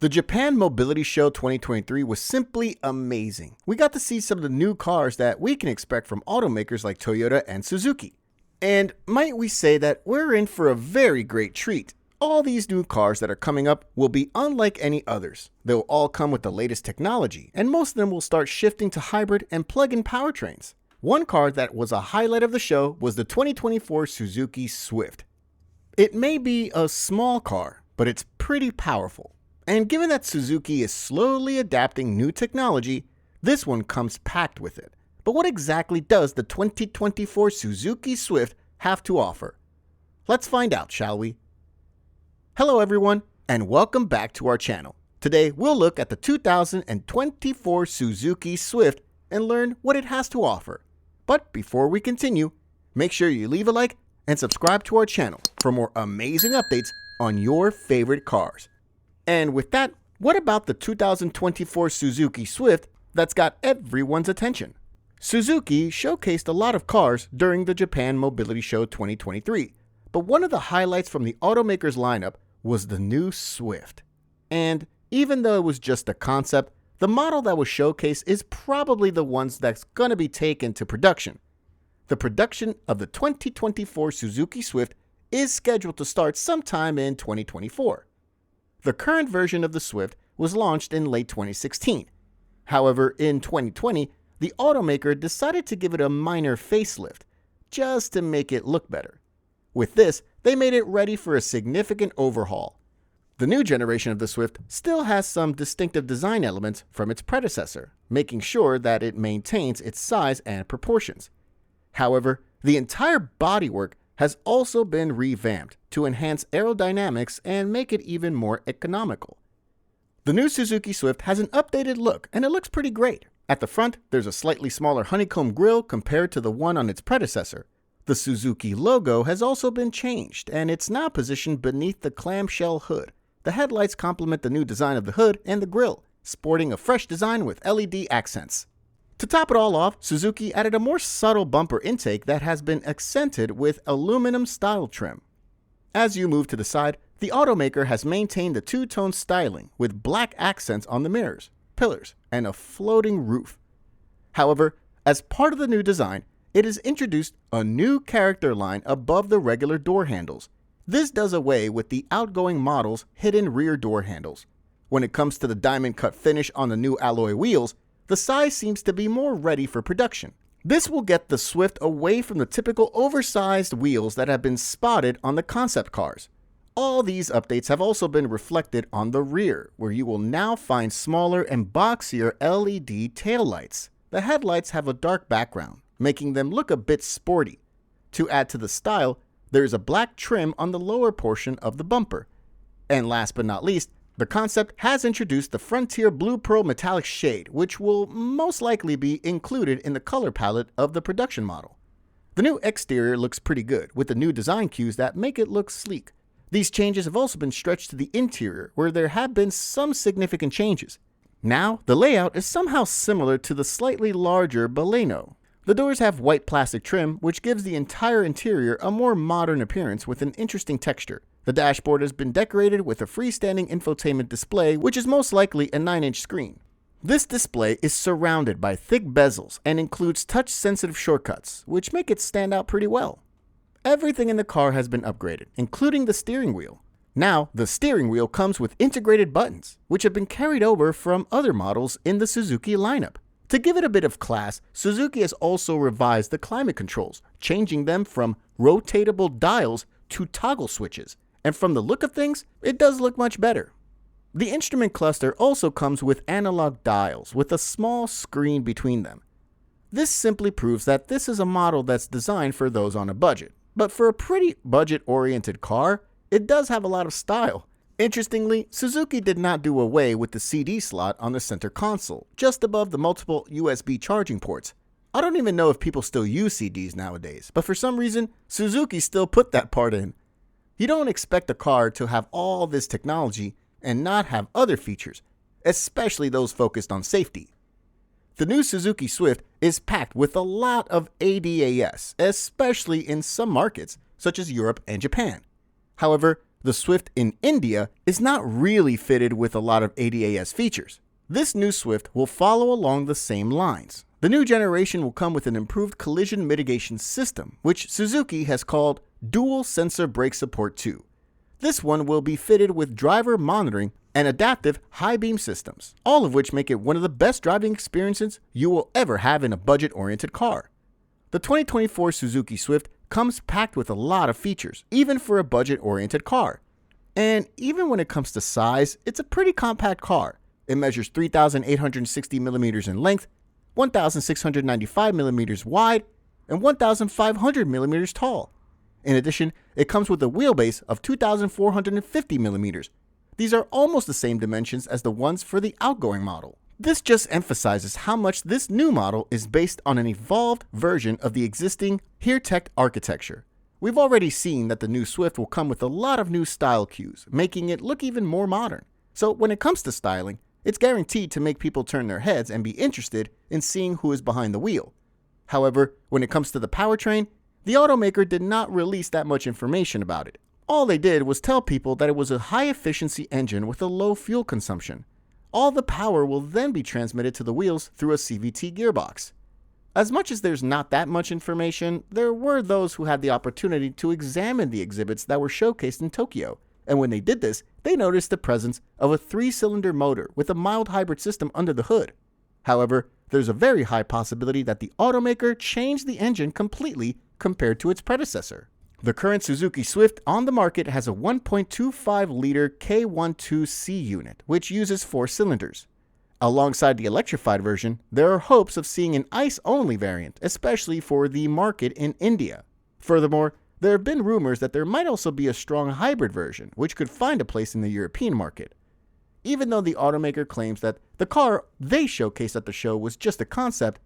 The Japan Mobility Show 2023 was simply amazing. We got to see some of the new cars that we can expect from automakers like Toyota and Suzuki. And might we say that we're in for a very great treat. All these new cars that are coming up will be unlike any others. They'll all come with the latest technology, and most of them will start shifting to hybrid and plug-in powertrains. One car that was a highlight of the show was the 2024 Suzuki Swift. It may be a small car, but it's pretty powerful. And given that Suzuki is slowly adapting new technology, this one comes packed with it. But what exactly does the 2024 Suzuki Swift have to offer? Let's find out, shall we? Hello everyone, and welcome back to our channel. Today we'll look at the 2024 Suzuki Swift and learn what it has to offer. But before we continue, make sure you leave a like and subscribe to our channel for more amazing updates on your favorite cars. And with that, what about the 2024 Suzuki Swift that's got everyone's attention? Suzuki showcased a lot of cars during the Japan Mobility Show 2023, but one of the highlights from the automaker's lineup was the new Swift. And even though it was just a concept, the model that was showcased is probably the ones that's going to be taken to production. The production of the 2024 Suzuki Swift is scheduled to start sometime in 2024. The current version of the Swift was launched in late 2016. However, in 2020, the automaker decided to give it a minor facelift, just to make it look better. With this, they made it ready for a significant overhaul. The new generation of the Swift still has some distinctive design elements from its predecessor, making sure that it maintains its size and proportions. However, the entire bodywork has also been revamped to enhance aerodynamics and make it even more economical. The new Suzuki Swift has an updated look, and it looks pretty great. At the front, there's a slightly smaller honeycomb grille compared to the one on its predecessor. The Suzuki logo has also been changed, and it's now positioned beneath the clamshell hood. The headlights complement the new design of the hood and the grille, sporting a fresh design with LED accents. To top it all off, Suzuki added a more subtle bumper intake that has been accented with aluminum style trim. As you move to the side, the automaker has maintained the two-tone styling with black accents on the mirrors, pillars, and a floating roof. However, as part of the new design, it has introduced a new character line above the regular door handles. This does away with the outgoing model's hidden rear door handles. When it comes to the diamond cut finish on the new alloy wheels, the size seems to be more ready for production. This will get the Swift away from the typical oversized wheels that have been spotted on the concept cars. All these updates have also been reflected on the rear, where you will now find smaller and boxier LED taillights. The headlights have a dark background, making them look a bit sporty. To add to the style, there is a black trim on the lower portion of the bumper. And last but not least, the concept has introduced the Frontier Blue Pearl metallic shade, which will most likely be included in the color palette of the production model. The new exterior looks pretty good, with the new design cues that make it look sleek. These changes have also been stretched to the interior, where there have been some significant changes. Now, the layout is somehow similar to the slightly larger Baleno. The doors have white plastic trim, which gives the entire interior a more modern appearance with an interesting texture. The dashboard has been decorated with a freestanding infotainment display, which is most likely a 9-inch screen. This display is surrounded by thick bezels and includes touch-sensitive shortcuts, which make it stand out pretty well. Everything in the car has been upgraded, including the steering wheel. Now, the steering wheel comes with integrated buttons, which have been carried over from other models in the Suzuki lineup. To give it a bit of class, Suzuki has also revised the climate controls, changing them from rotatable dials to toggle switches. And from the look of things, it does look much better. The instrument cluster also comes with analog dials with a small screen between them. This simply proves that this is a model that's designed for those on a budget. But for a pretty budget-oriented car, it does have a lot of style. Interestingly, Suzuki did not do away with the CD slot on the center console, just above the multiple USB charging ports. I don't even know if people still use CDs nowadays, but for some reason, Suzuki still put that part in. You don't expect a car to have all this technology and not have other features, especially those focused on safety. The new Suzuki Swift is packed with a lot of ADAS, especially in some markets, such as Europe and Japan. However, The Swift in India is not really fitted with a lot of ADAS features. This new Swift will follow along the same lines. The new generation will come with an improved collision mitigation system, which Suzuki has called Dual Sensor Brake Support 2. This one will be fitted with driver monitoring and adaptive high beam systems, all of which make it one of the best driving experiences you will ever have in a budget-oriented car. The 2024 Suzuki Swift comes packed with a lot of features, even for a budget-oriented car. And even when it comes to size, it's a pretty compact car. It measures 3,860 millimeters in length, 1,695 millimeters wide, and 1,500 millimeters tall. In addition, it comes with a wheelbase of 2,450 millimeters. These are almost the same dimensions as the ones for the outgoing model. This just emphasizes how much this new model is based on an evolved version of the existing HereTech architecture. We've already seen that the new Swift will come with a lot of new style cues, making it look even more modern. So when it comes to styling, it's guaranteed to make people turn their heads and be interested in seeing who is behind the wheel. However, when it comes to the powertrain, the automaker did not release that much information about it. All they did was tell people that it was a high-efficiency engine with a low fuel consumption. All the power will then be transmitted to the wheels through a CVT gearbox. As much as there's not that much information, there were those who had the opportunity to examine the exhibits that were showcased in Tokyo, and when they did this, they noticed the presence of a 3-cylinder motor with a mild hybrid system under the hood. However, there's a very high possibility that the automaker changed the engine completely compared to its predecessor. The current Suzuki Swift on the market has a 1.25-liter K12C unit, which uses 4 cylinders. Alongside the electrified version, there are hopes of seeing an ICE-only variant, especially for the market in India. Furthermore, there have been rumors that there might also be a strong hybrid version, which could find a place in the European market. Even though the automaker claims that the car they showcased at the show was just a concept,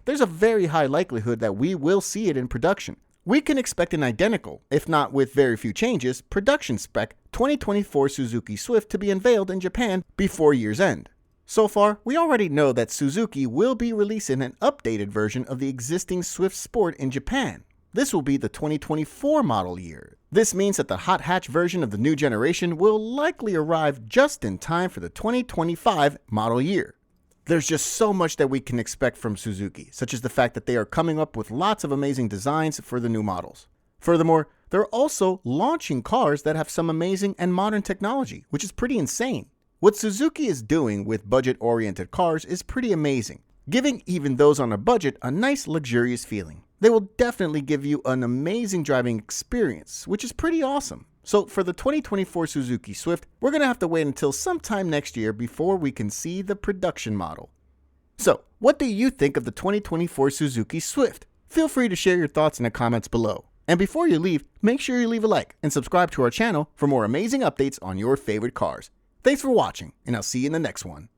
there's a very high likelihood that we will see it in production. We can expect an identical, if not with very few changes, production spec 2024 Suzuki Swift to be unveiled in Japan before year's end. So far, we already know that Suzuki will be releasing an updated version of the existing Swift Sport in Japan. This will be the 2024 model year. This means that the hot hatch version of the new generation will likely arrive just in time for the 2025 model year. There's just so much that we can expect from Suzuki, such as the fact that they are coming up with lots of amazing designs for the new models. Furthermore, they're also launching cars that have some amazing and modern technology, which is pretty insane. What Suzuki is doing with budget-oriented cars is pretty amazing, giving even those on a budget a nice luxurious feeling. They will definitely give you an amazing driving experience, which is pretty awesome. So for the 2024 Suzuki Swift, we're going to have to wait until sometime next year before we can see the production model. So, what do you think of the 2024 Suzuki Swift? Feel free to share your thoughts in the comments below. And before you leave, make sure you leave a like and subscribe to our channel for more amazing updates on your favorite cars. Thanks for watching, and I'll see you in the next one.